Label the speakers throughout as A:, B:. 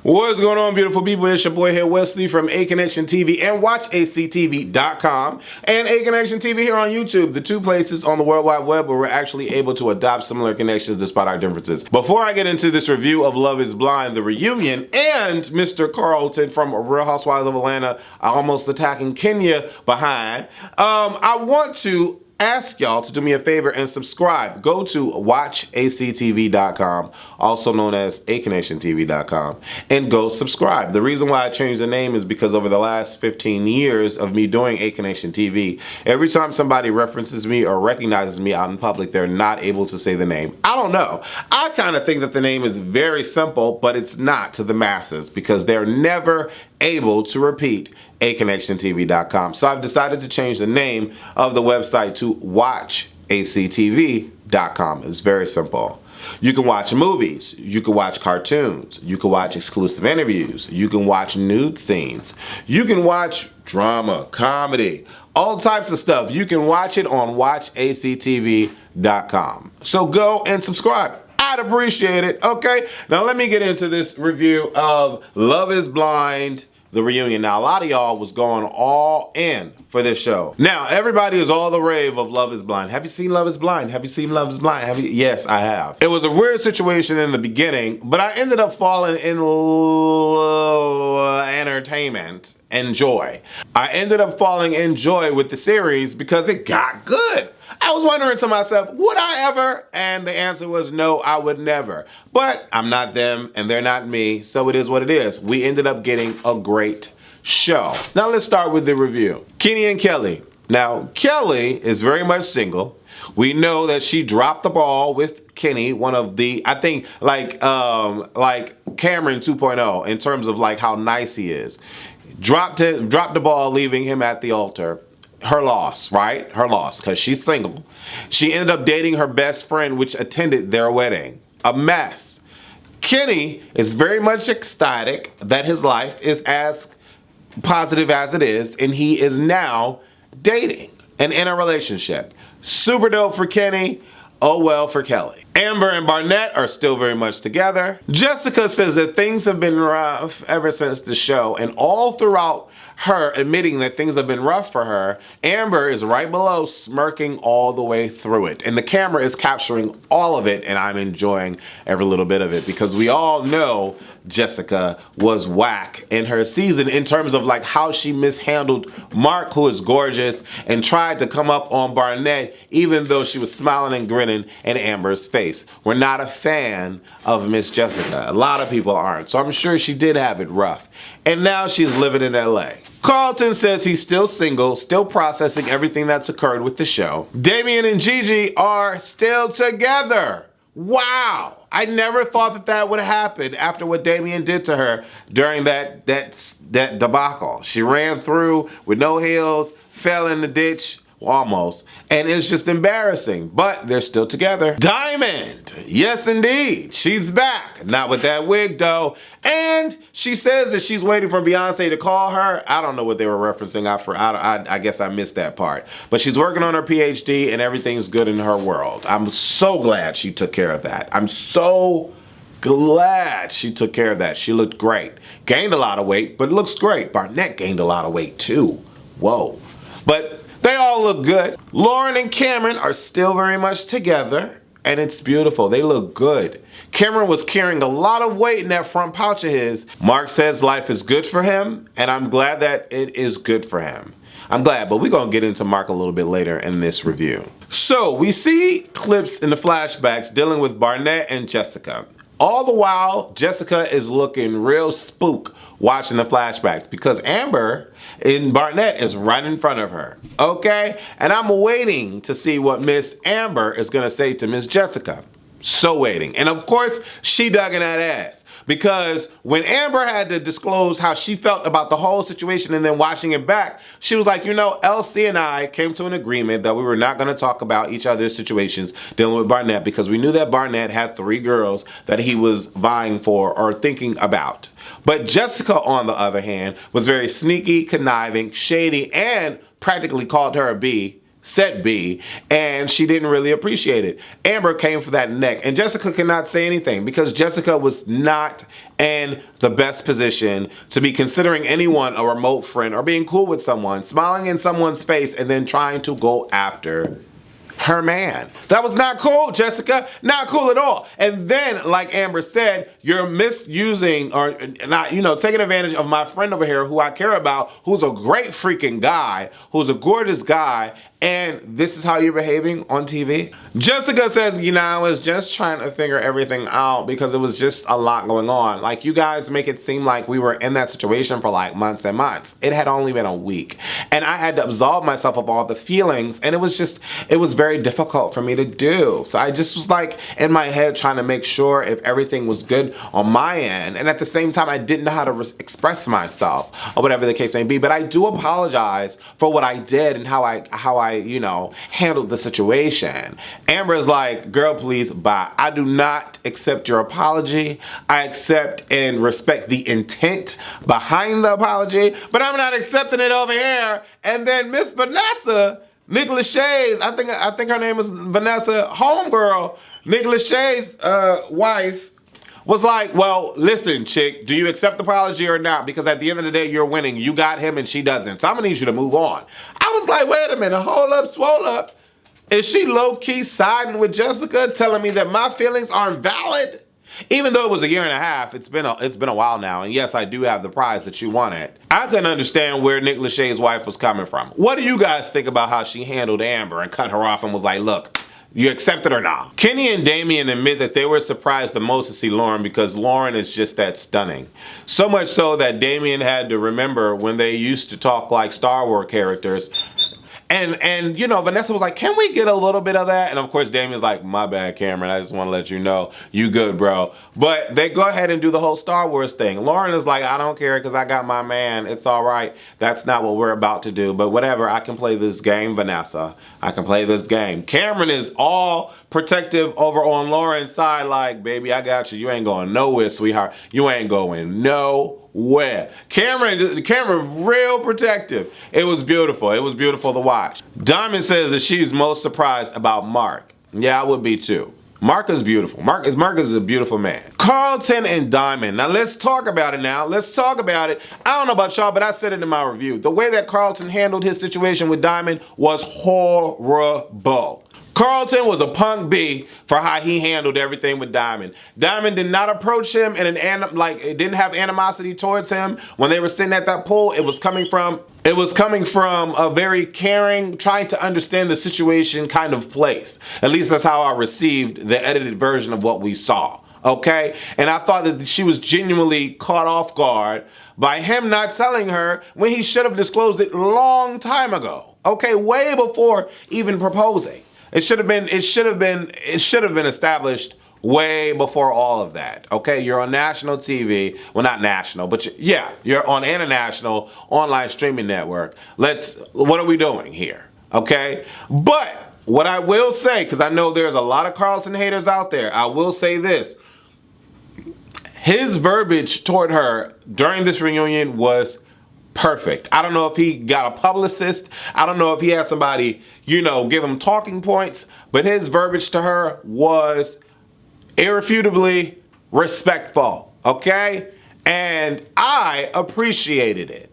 A: What's going on, beautiful people? It's your boy here, Wesley from A Connection TV and WatchACTV.com and A Connection TV here on YouTube, the two places on the World Wide Web where we're actually able to adopt similar connections despite our differences. Before I get into this review of Love is Blind, the reunion, and Mr. Carlton from Real Housewives of Atlanta almost attacking Kenya behind, I want to ask y'all to do me a favor and subscribe. Go to WatchACTV.com, also known as AConnectionTV.com, and go subscribe. The reason why I changed the name is because over the last 15 years of me doing A Connection TV, every time somebody references me or recognizes me out in public, they're not able to say the name. I don't know. I kind of think that the name is very simple, but it's not to the masses because they're never able to repeat AConnectionTV.com. So I've decided to change the name of the website to WatchACTV.com. It's very simple. You can watch movies, you can watch cartoons, you can watch exclusive interviews, you can watch nude scenes, you can watch drama, comedy, all types of stuff. You can watch it on WatchACTV.com. So go and subscribe. I'd appreciate it. Okay, now let me get into this review of Love is Blind, the reunion. Now, a lot of y'all was going all in for this show. Now, everybody is all the rave of Love is Blind. Have you seen Love is Blind? Have you seen Love is Blind? Have you? Yes, I have. It was a weird situation in the beginning, but I ended up falling in entertainment and joy. I ended up falling in joy with the series because it got good. I was wondering to myself, would I ever? And the answer was no, I would never. But I'm not them and they're not me, so it is what it is. We ended up getting a great show. Now let's start with the review. Kenny and Kelly. Now, Kelly is very much single. We know that she dropped the ball with Kenny, one of the, I think, like Cameron 2.0 in terms of like how nice he is. Dropped the ball, leaving him at the altar. Her loss, right? Her loss, because she's single. She ended up dating her best friend, which attended their wedding. A mess. Kenny is very much ecstatic that his life is as positive as it is, and he is now dating and in a relationship. Super dope for Kenny. Oh well for Kelly. Amber and Barnett are still very much together. Jessica says that things have been rough ever since the show, and all throughout her admitting that things have been rough for her, Amber is right below smirking all the way through it. And the camera is capturing all of it, and I'm enjoying every little bit of it because we all know Jessica was whack in her season in terms of like how she mishandled Mark, who is gorgeous, and tried to come up on Barnett even though she was smiling and grinning in Amber's face. We're not a fan of Miss Jessica. A lot of people aren't. So I'm sure she did have it rough. And now she's living in LA. Carlton says he's still single, still processing everything that's occurred with the show. Damian and Gigi are still together. Wow. I never thought that that would happen after what Damian did to her during that debacle. She ran through with no heels, fell in the ditch, almost, and it's just embarrassing, but they're still together. Diamond, yes indeed, she's back, not with that wig though, and she says that she's waiting for Beyonce to call her. I don't know what they were referencing. I guess I missed that part, but she's working on her PhD and everything's good in her world. I'm so glad she took care of that. I'm so glad she took care of that. She looked great. Gained a lot of weight, but looks great. Barnett gained a lot of weight too. Whoa. But they all look good. Lauren and Cameron are still very much together, and it's beautiful. They look good. Cameron was carrying a lot of weight in that front pouch of his. Mark says life is good for him, and I'm glad that it is good for him. I'm glad, but we're going to get into Mark a little bit later in this review. So we see clips in the flashbacks dealing with Barnett and Jessica. All the while, Jessica is looking real spook watching the flashbacks because Amber and Barnett is right in front of her, okay? And I'm waiting to see what Miss Amber is gonna say to Miss Jessica. So waiting. And of course, she dug in that ass. Because when Amber had to disclose how she felt about the whole situation and then watching it back, she was like, you know, LC and I came to an agreement that we were not going to talk about each other's situations dealing with Barnett because we knew that Barnett had 3 girls that he was vying for or thinking about. But Jessica, on the other hand, was very sneaky, conniving, shady, and practically called her a B said B, and she didn't really appreciate it. Amber came for that neck, and Jessica could not say anything because Jessica was not in the best position to be considering anyone a remote friend or being cool with someone, smiling in someone's face, and then trying to go after her man. That was not cool, Jessica. Not cool at all. And then, like Amber said, you're misusing or not, taking advantage of my friend over here who I care about, who's a great freaking guy, who's a gorgeous guy, and this is how you're behaving on TV? Jessica said, I was just trying to figure everything out because it was just a lot going on. Like, you guys make it seem like we were in that situation for like months and months. It had only been a week. And I had to absolve myself of all the feelings, and it was very difficult for me to do. So I just was like in my head trying to make sure if everything was good on my end. And at the same time, I didn't know how to express myself or whatever the case may be. But I do apologize for what I did and how I handled the situation. Amber's like, girl, please, bye. I do not accept your apology. I accept and respect the intent behind the apology, but I'm not accepting it over here. And then Miss Vanessa, Nick Lachey's, I think her name is Vanessa, homegirl, Nick Lachey's wife, was like, well, listen, chick, do you accept the apology or not? Because at the end of the day, you're winning. You got him and she doesn't. So I'm gonna need you to move on. I was like, wait a minute, hold up, swole up. Is she low-key siding with Jessica, telling me that my feelings aren't valid? Even though it was a year and a half, it's been a while now, and yes, I do have the prize that you wanted. I couldn't understand where Nick Lachey's wife was coming from. What do you guys think about how she handled Amber and cut her off and was like, look, you accept it or not? Kenny and Damien admit that they were surprised the most to see Lauren because Lauren is just that stunning. So much so that Damien had to remember when they used to talk like Star Wars characters. And Vanessa was like, can we get a little bit of that? And of course, Damien's like, my bad, Cameron. I just want to let you know, you good, bro. But they go ahead and do the whole Star Wars thing. Lauren is like, I don't care because I got my man. It's all right. That's not what we're about to do. But whatever, I can play this game, Vanessa. I can play this game. Cameron is all protective over on Lauren's side, like, baby, I got you. You ain't going nowhere, sweetheart. You ain't going nowhere. Cameron real protective. It was beautiful. It was beautiful to watch. Diamond says that she's most surprised about Mark. Yeah, I would be too. Mark is beautiful. Mark is a beautiful man. Carlton and Diamond. Now let's talk about it now. Let's talk about it. I don't know about y'all, but I said it in my review. The way that Carlton handled his situation with Diamond was horrible. Carlton was a punk B for how he handled everything with Diamond. Diamond did not approach him in it didn't have animosity towards him. When they were sitting at that pool, it was coming from a very caring, trying to understand the situation kind of place. At least that's how I received the edited version of what we saw. Okay? And I thought that she was genuinely caught off guard by him not telling her when he should have disclosed it long time ago. Okay? Way before even proposing. It should have been established way before all of that. Okay, you're on national TV. Well, not national, but you're on international online streaming network. What are we doing here? Okay, but what I will say, because I know there's a lot of Carlton haters out there, I will say this. His verbiage toward her during this reunion was perfect. I don't know if he got a publicist. I don't know if he had somebody, give him talking points, but his verbiage to her was irrefutably respectful, okay? And I appreciated it.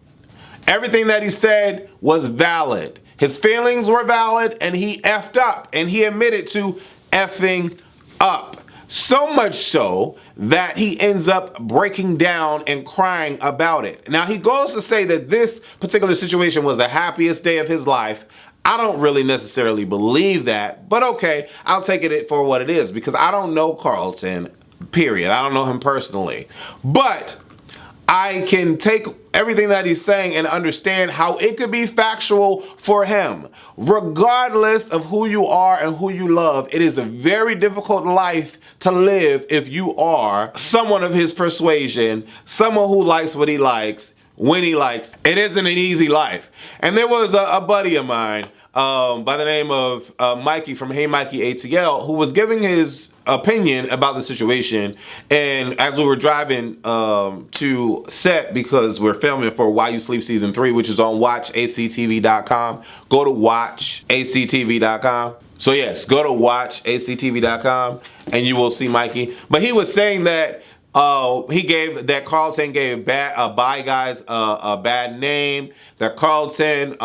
A: Everything that he said was valid. His feelings were valid, and he effed up, and he admitted to effing up. So much so that he ends up breaking down and crying about it. Now, he goes to say that this particular situation was the happiest day of his life. I don't really necessarily believe that, but okay, I'll take it for what it is because I don't know Carlton, period. I don't know him personally. But I can take everything that he's saying and understand how it could be factual for him. Regardless of who you are and who you love, it is a very difficult life to live if you are someone of his persuasion, someone who likes what he likes, when he likes. It isn't an easy life. And there was a buddy of mine by the name of Mikey from Hey Mikey ATL, who was giving his opinion about the situation. And as we were driving to set, because we're filming for Why You Sleep Season 3, which is on watchactv.com. Go to watchactv.com. So yes, go to watchactv.com and you will see Mikey. But he was saying that Carlton gave Bye Guys a bad name. That Carlton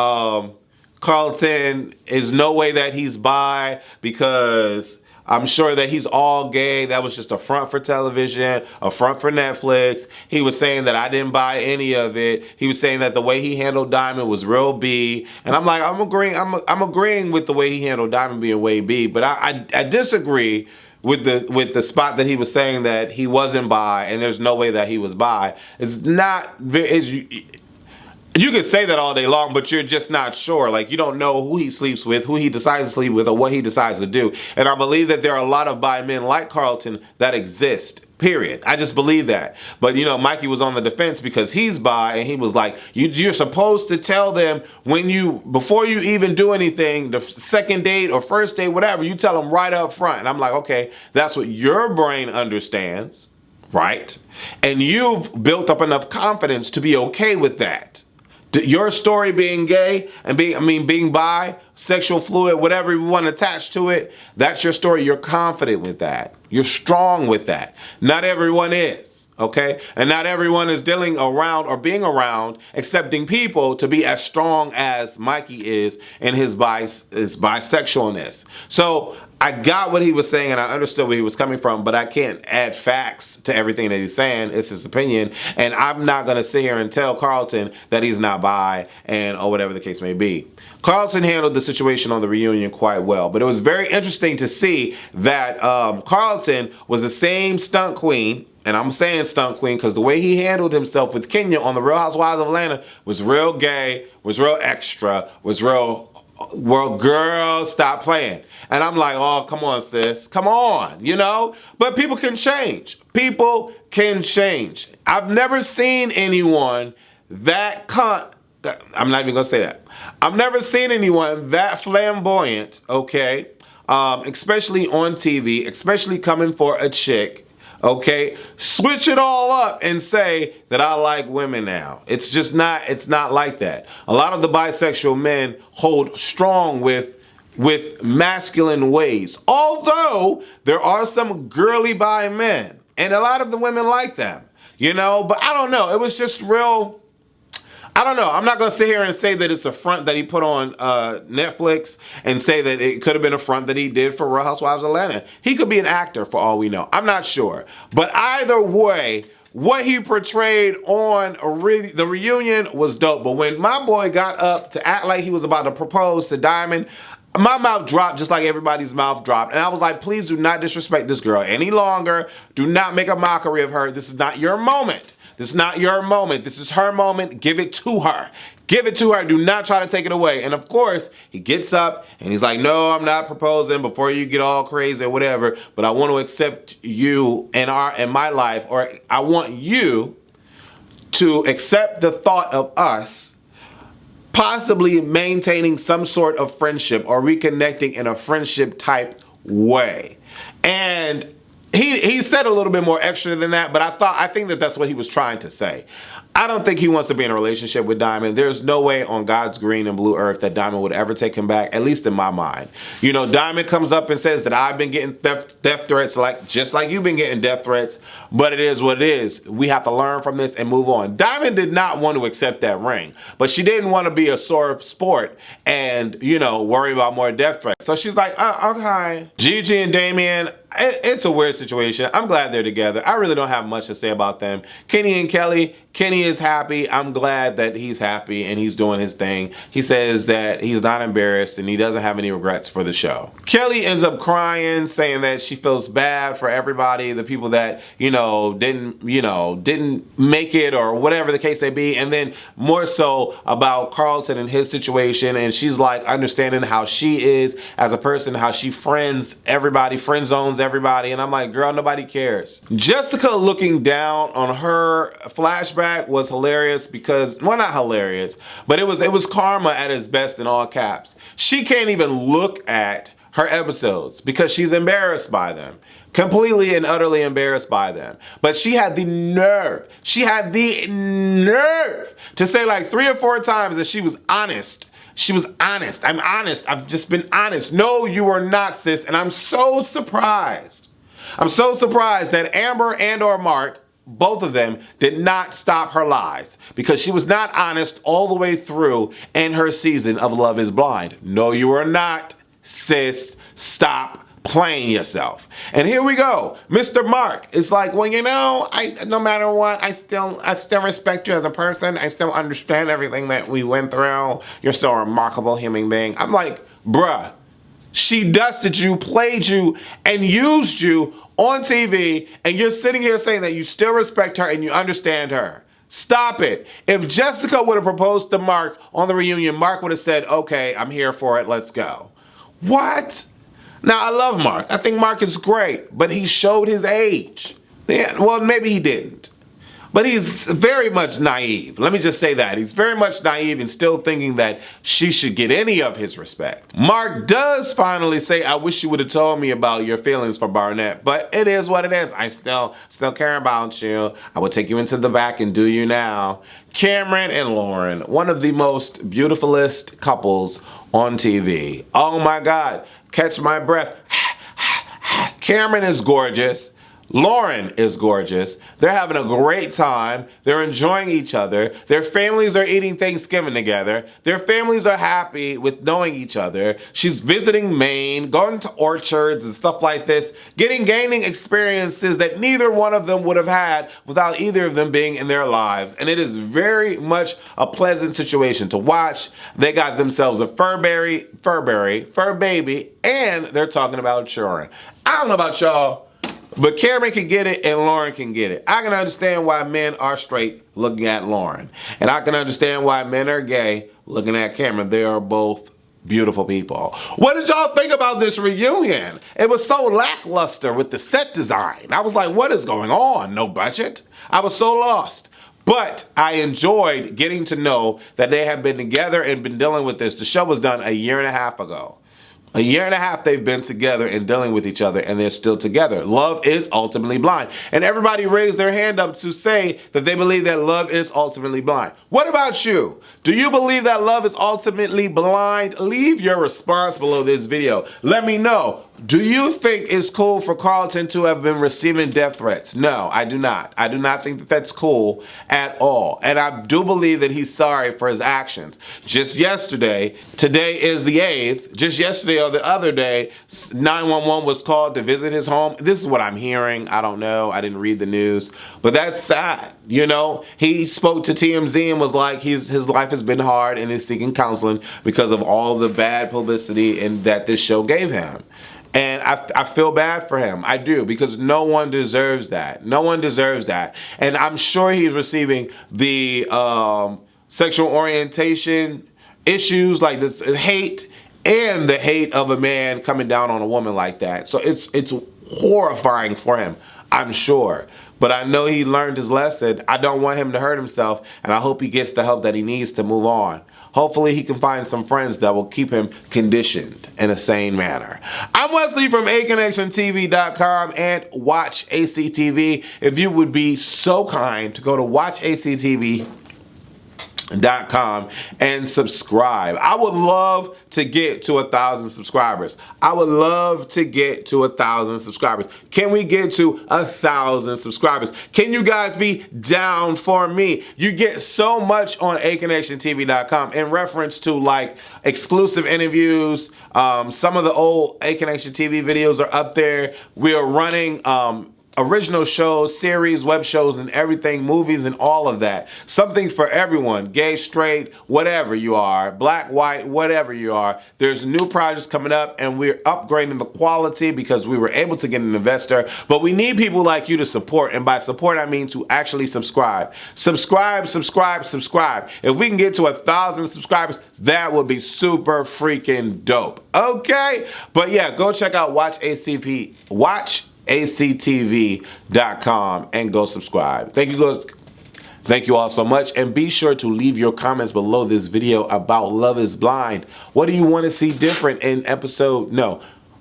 A: is no way that he's bi, because I'm sure that he's all gay. That was just a front for television, a front for Netflix. He was saying that I didn't buy any of it. He was saying that the way he handled Diamond was real B. And I'm like, I'm agreeing with the way he handled Diamond being way B. But I disagree with the spot that he was saying that he wasn't bi and there's no way that he was bi. It's not. You could say that all day long, but you're just not sure. Like, you don't know who he sleeps with, who he decides to sleep with, or what he decides to do. And I believe that there are a lot of bi men like Carlton that exist, period. I just believe that. But, Mikey was on the defense because he's bi, and he was like, you're supposed to tell them before you even do anything, the second date or first date, whatever, you tell them right up front. And I'm like, okay, that's what your brain understands, right? And you've built up enough confidence to be okay with that. Your story being gay and being bi, sexual fluid, whatever you want to attach to it, that's your story. You're confident with that. You're strong with that. Not everyone is, okay? And not everyone is dealing around or being around accepting people to be as strong as Mikey is in his bisexualness. So I got what he was saying and I understood where he was coming from, but I can't add facts to everything that he's saying. It's his opinion, and I'm not going to sit here and tell Carlton that he's not bi or whatever the case may be. Carlton handled the situation on the reunion quite well, but it was very interesting to see that Carlton was the same stunt queen. And I'm saying stunt queen because the way he handled himself with Kenya on The Real Housewives of Atlanta was real gay, was real extra, was real, well, girl, stop playing. And I'm like, oh, come on, sis. Come on, But people can change. People can change. I've never seen anyone that I'm not even going to say that. I've never seen anyone that flamboyant, okay, especially on TV, especially coming for a chick. Okay, switch it all up and say that I like women now. It's not like that. A lot of the bisexual men hold strong with masculine ways. Although there are some girly bi men, and a lot of the women like them, but I don't know. It was just real. I don't know. I'm not going to sit here and say that it's a front that he put on Netflix and say that it could have been a front that he did for Real Housewives of Atlanta. He could be an actor for all we know. I'm not sure. But either way, what he portrayed on the reunion was dope. But when my boy got up to act like he was about to propose to Diamond, my mouth dropped just like everybody's mouth dropped. And I was like, please do not disrespect this girl any longer. Do not make a mockery of her. This is not your moment. This is not your moment. This is her moment. Give it to her. Give it to her. Do not try to take it away. And of course, he gets up and he's like, no, I'm not proposing before you get all crazy or whatever, but I want to accept you in my life, or I want you to accept the thought of us possibly maintaining some sort of friendship or reconnecting in a friendship type way. And he said a little bit more extra than that, but I think that that's what he was trying to say. I don't think he wants to be in a relationship with Diamond. There's no way on God's green and blue earth that Diamond would ever take him back, at least in my mind. Diamond comes up and says that I've been getting death threats, just like you've been getting death threats, but it is what it is. We have to learn from this and move on. Diamond did not want to accept that ring, but she didn't want to be a sore sport and, worry about more death threats. So she's like, okay. Gigi and Damian, it's a weird situation. I'm glad they're together. I really don't have much to say about them. Kenny and Kelly. Kenny is happy. I'm glad that he's happy and he's doing his thing. He says that he's not embarrassed and he doesn't have any regrets for the show. Kelly ends up crying, saying that she feels bad for everybody, the people that, didn't make it or whatever the case may be. And then more so about Carlton and his situation. And she's like understanding how she is as a person, how she friend zones everybody. And I'm like, girl, nobody cares. Jessica looking down on her flashback Barnett was hilarious because, well, not hilarious, but it was karma at its best in all caps. She can't even look at her episodes because she's embarrassed by them. Completely and utterly embarrassed by them. But she had the nerve to say like 3 or 4 times that she was honest. She was honest. I'm honest. I've just been honest. No, you are not, sis. And I'm so surprised. I'm so surprised that Amber and or Mark, both of them, did not stop her lies because she was not honest all the way through in her season of Love is Blind. No, you are not, sis. Stop playing yourself. And here we go. Mr. Mark is like, well, you know, no matter what, I still respect you as a person. I still understand everything that we went through. You're still a remarkable human being. I'm like, bruh, she dusted you, played you, and used you on TV, and you're sitting here saying that you still respect her and you understand her. Stop it. If Jessica would have proposed to Mark on the reunion, Mark would have said, okay, I'm here for it, let's go. What? Now, I love Mark. I think Mark is great, but he showed his age. Yeah, well, maybe he didn't. But he's very much naive. Let me just say that. He's very much naive and still thinking that she should get any of his respect. Mark does finally say, I wish you would have told me about your feelings for Barnett, but it is what it is. I still care about you. I will take you into the back and do you now. Cameron and Lauren, one of the most beautifulest couples on TV. Oh my God, catch my breath. Cameron is gorgeous. Lauren is gorgeous. They're having a great time. They're enjoying each other. Their families are eating Thanksgiving together. Their families are happy with knowing each other. She's visiting Maine, going to orchards and stuff like this, gaining experiences that neither one of them would have had without either of them being in their lives. And it is very much a pleasant situation to watch. They got themselves a fur baby, and they're talking about children. I don't know about y'all, but Cameron can get it and Lauren can get it. I can understand why men are straight looking at Lauren. And I can understand why men are gay looking at Cameron. They are both beautiful people. What did y'all think about this reunion? It was so lackluster with the set design. I was like, what is going on? No budget? I was so lost. But I enjoyed getting to know that they have been together and been dealing with this. The show was done a year and a half ago. A year and a half they've been together and dealing with each other, and they're still together. Love is ultimately blind. And everybody raised their hand up to say that they believe that love is ultimately blind. What about you? Do you believe that love is ultimately blind? Leave your response below this video. Let me know. Do you think it's cool for Carlton to have been receiving death threats? No, I do not. I do not think that that's cool at all. And I do believe that he's sorry for his actions. Just yesterday, today is the 8th, just yesterday or the other day, 911 was called to visit his home. This is what I'm hearing. I don't know. I didn't read the news. But that's sad. You know, he spoke to TMZ and was like, his life has been hard and he's seeking counseling because of all the bad publicity and that this show gave him. And I feel bad for him. I do, because no one deserves that. No one deserves that. And I'm sure he's receiving the sexual orientation issues, like the hate and the hate of a man coming down on a woman like that. So it's horrifying for him, I'm sure. But I know he learned his lesson. I don't want him to hurt himself, and I hope he gets the help that he needs to move on. Hopefully he can find some friends that will keep him conditioned in a sane manner. I'm Wesley from aconnectiontv.com and WatchACTV. If you would be so kind to go to WatchACTV.com and subscribe. I would love to get to 1,000 subscribers. I would love to get to 1,000 subscribers. Can we get to 1,000 subscribers? Can you guys be down for me? You get so much on aconnectiontv.com in reference to like exclusive interviews. Some of the old A Connection TV videos are up there. We are running original shows, series, web shows, and everything, movies, and all of that. Something for everyone, gay, straight, whatever you are, black, white, whatever you are. There's new projects coming up, and we're upgrading the quality because we were able to get an investor, but we need people like you to support, and by support, I mean to actually subscribe. Subscribe, subscribe, subscribe. If we can get to 1,000 subscribers, that would be super freaking dope. Okay? But yeah, go check out WatchACTV.com and go subscribe. Thank you guys. Thank you all so much, and be sure to leave your comments below this video about Love is Blind. What do you want to see different in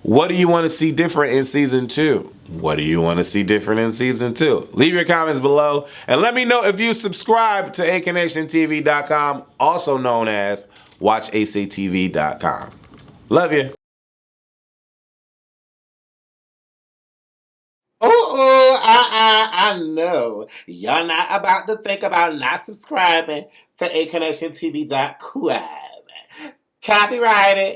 A: what do you want to see different in season 2? What do you want to see different in season 2? Leave your comments below, and let me know if you subscribe to AKNationTV.com, also known as WatchACTV.com. Love you. I know. You're not about to think about not subscribing to AKNationTV.com. Copyrighted.